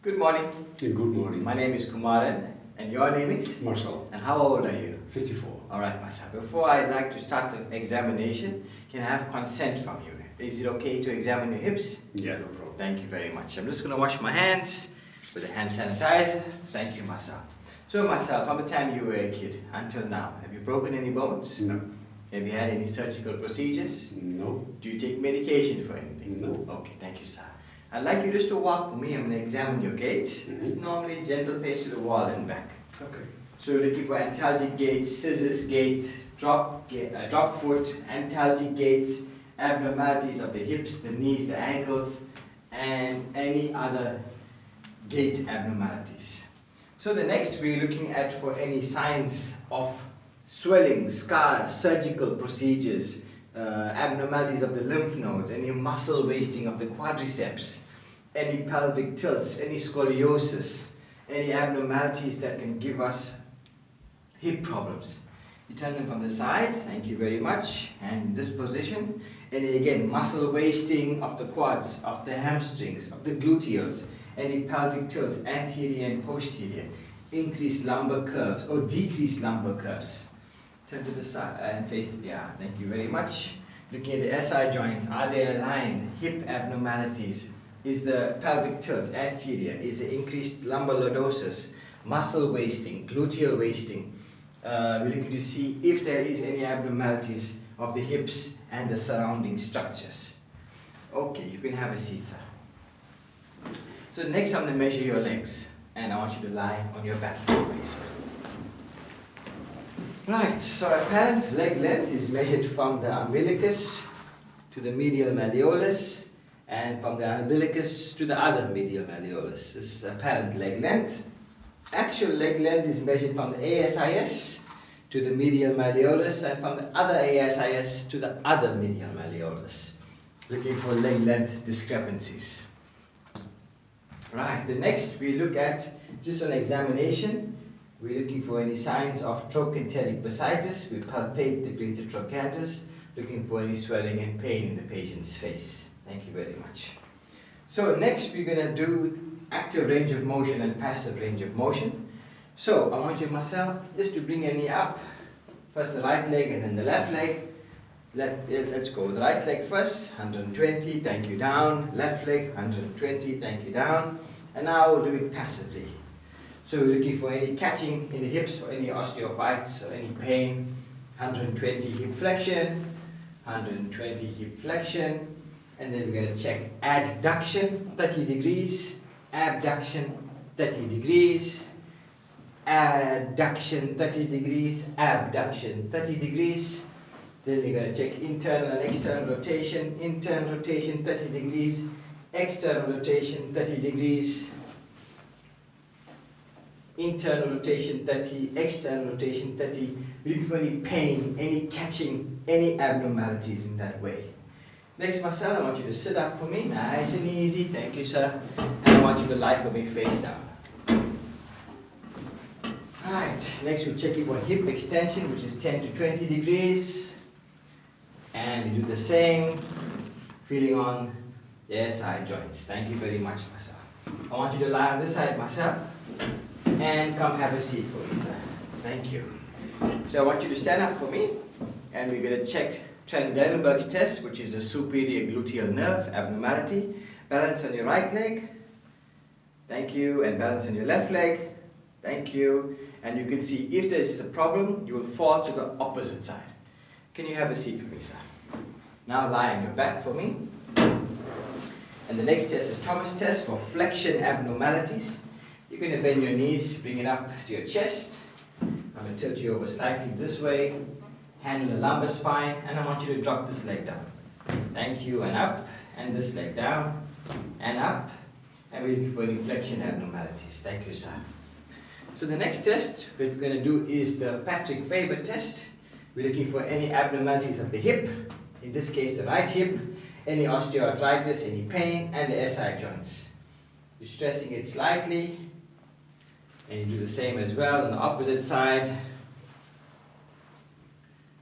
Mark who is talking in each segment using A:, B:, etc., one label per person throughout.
A: Good morning.
B: Good morning.
A: My name is Kumaran and your name is?
B: Marcel.
A: And how old are you?
B: 54.
A: Alright, Marcel. Before I like to start the examination, can I have consent from you? Is it okay to examine your hips?
B: Yeah, no problem.
A: Thank you very much. I'm just going to wash my hands with a hand sanitizer. Thank you, Marcel. So, Marcel, from the time you were a kid until now, have you broken any bones?
B: No.
A: Have you had any surgical procedures?
B: No.
A: Do you take medication for anything?
B: No.
A: Okay, thank you, sir. I'd like you just to walk for me. I'm going to examine your gait. Just normally gentle pace to the wall and back.
B: Okay.
A: So we're looking for antalgic gait, scissors gait, drop foot, antalgic gaits, abnormalities of the hips, the knees, the ankles, and any other gait abnormalities. So the next we're looking at for any signs of swelling, scars, surgical procedures, abnormalities of the lymph nodes, any muscle wasting of the quadriceps, any pelvic tilts, any scoliosis, any abnormalities that can give us hip problems. You turn them from the side, thank you very much, and in this position, any again muscle wasting of the quads, of the hamstrings, of the gluteals, any pelvic tilts, anterior and posterior, increased lumbar curves or decreased lumbar curves. Turn to the side and face the thank you very much. Looking at the SI joints, are they aligned? Hip abnormalities. Is the pelvic tilt anterior? Is the increased lumbar lordosis? Muscle wasting, gluteal wasting. We're looking to see if there is any abnormalities of the hips and the surrounding structures. Okay, you can have a seat, sir. So next I'm going to measure your legs, and I want you to lie on your back, please. Right, so apparent leg length is measured from the umbilicus to the medial malleolus and from the umbilicus to the other medial malleolus. This is apparent leg length. Actual leg length is measured from the ASIS to the medial malleolus and from the other ASIS to the other medial malleolus. Looking for leg length discrepancies. Right, the next we look at just an examination. We're looking for any signs of trochanteric bursitis. We palpate the greater trochanter, looking for any swelling and pain in the patient's face. Thank you very much. So next we're going to do active range of motion and passive range of motion. So I want you, Marcel, just to bring your knee up. First the right leg and then the left leg. Let's go. The right leg first, 120, thank you, down. Left leg, 120, thank you, down. And now we'll do it passively. So we're looking for any catching in the hips, for any osteophytes or any pain. 120 hip flexion, 120 hip flexion. And then we're going to check adduction, 30 degrees, abduction, 30 degrees, adduction, 30 degrees, abduction, 30 degrees. Then we're going to check internal and external rotation, 30 degrees, external rotation, 30 degrees, internal rotation 30, external rotation 30. We're looking for any pain, any catching, any abnormalities in that way. Next, Marcel, I want you to sit up for me, nice and easy, thank you, sir. And I want you to lie for me face down. Alright, next we'll check it for hip extension, which is 10 to 20 degrees. And we do the same, feeling on the SI joints. Thank you very much, Marcel. I want you to lie on this side, Marcel. And come have a seat for me, sir. Thank you. So I want you to stand up for me, and we're going to check Trendelenburg's test, which is a superior gluteal nerve abnormality. Balance on your right leg. Thank you. And balance on your left leg. Thank you. And you can see if there's a problem, you will fall to the opposite side. Can you have a seat for me, sir? Now lie on your back for me. And the next test is Thomas test for flexion abnormalities. You're going to bend your knees, bring it up to your chest. I'm going to tilt you over slightly this way. Hand on the lumbar spine, and I want you to drop this leg down. Thank you, and up, and this leg down, and up. And we're looking for any flexion abnormalities. Thank you, sir. So the next test we're going to do is the Patrick Faber test. We're looking for any abnormalities of the hip, in this case the right hip, any osteoarthritis, any pain, and the SI joints. You're stressing it slightly. And you do the same as well on the opposite side.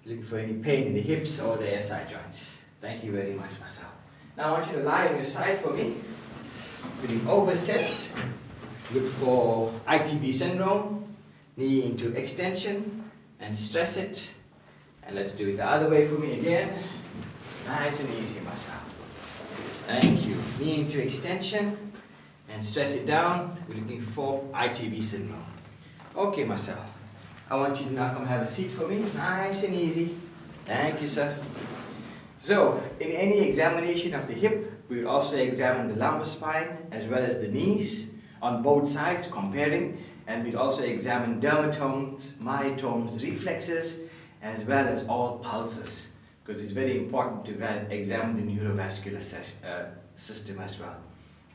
A: Looking for any pain in the hips or the SI joints. Thank you very much, Marcel. Now I want you to lie on your side for me. We're doing Ober's test Look for ITB syndrome, knee into extension, and stress it. And let's do it the other way for me again. Nice and easy, Marcel. Thank you. Knee into extension, and stress it down. We're looking for ITB syndrome. Okay, Marcel. I want you to now come have a seat for me. Nice and easy. Thank you, sir. So, in any examination of the hip, we will also examine the lumbar spine as well as the knees on both sides, comparing, and we'll also examine dermatomes, myotomes, reflexes, as well as all pulses, because it's very important to examine the neurovascular system as well.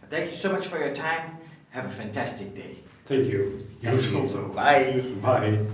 A: Thank you so much for your time. Have a fantastic day.
B: Thank you.
A: You also. Bye.
B: Bye.